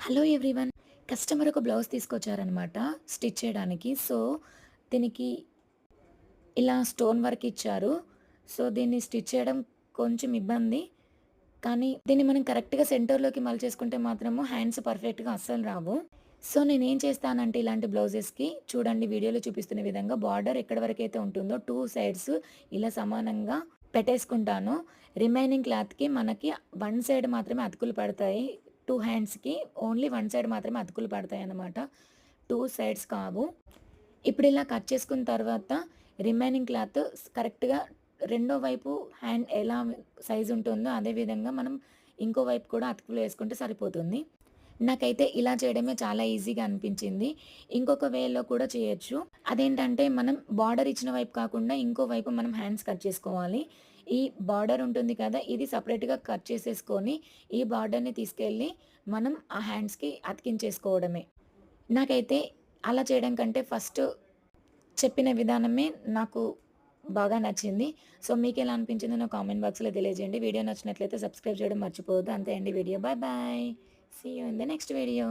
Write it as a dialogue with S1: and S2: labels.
S1: Hello everyone. Customer ఒక blouse తీసుకొచ్చారనమాట stitch చేయడానికి. So, దీనికి ఇలా స్టోన్ వర్క్ ఇచ్చారు. సో, దీన్ని స్టిచ్ చేయడం కొంచెం ఇబ్బంది. కానీ దీన్ని మనం కరెక్ట్‌గా సెంటర్‌లోకి మలిచేసుకుంటే మాత్రము హ్యాండ్స్ పర్ఫెక్ట్‌గా అస్సలు రావు. సో, నేనేం చేస్తానంటే ఇలాంటి బ్లౌజెస్‌కి చూడండి వీడియోలో చూపిస్తున్న విధంగా బార్డర్ ఎక్కడి వరకైతే ఉంటుందో 2 సైడ్స్ ఇలా సమానంగా పెట్టేసుకుంటాను. రిమైనింగ్ క్లాత్‌కి మనకి వన్ సైడ్ మాత్రమే అతుకులు పడతాయి. 2 హ్యాండ్స్‌కి ఓన్లీ వన్ సైడ్ మాత్రమే అతుకులు పడతాయన్నమాట. 2 సైడ్స్ కావు. ఇప్పుడిలా కట్ చేసుకున్న తర్వాత రిమైనింగ్ క్లాత్ కరెక్ట్‌గా రెండో వైపు హ్యాండ్ ఎలా సైజ్ ఉంటుందో అదే విధంగా మనం ఇంకో వైపు కూడా అతుకులు వేసుకుంటే సరిపోతుంది. నాకైతే ఇలా చేయడమే చాలా ఈజీగా అనిపించింది. ఇంకొక వేలో కూడా చేయొచ్చు. అదేంటంటే మనం బార్డర్ ఇచ్చిన వైపు కాకుండా ఇంకో వైపు మనం హ్యాండ్స్ కట్ చేసుకోవాలి. ఈ బార్డర్ ఉంటుంది కదా! ఇది సెపరేట్‌గా కట్ చేసేసుకొని ఈ బార్డర్‌ని తీసుకెళ్ళి మనం ఆ హ్యాండ్స్‌కి అతికించేసుకోవడమే. నాకైతే అలా చేయడం కంటే ఫస్ట్ చెప్పిన విధానమే నాకు బాగా నచ్చింది. సో, మీకెలా అనిపించిందో నాకు కామెంట్ బాక్స్‌లో తెలియజేయండి. వీడియో నచ్చినట్లయితే సబ్స్క్రైబ్ చేయడం మర్చిపోవద్దు. అంతే అండి video. Bye bye. See you in the next video.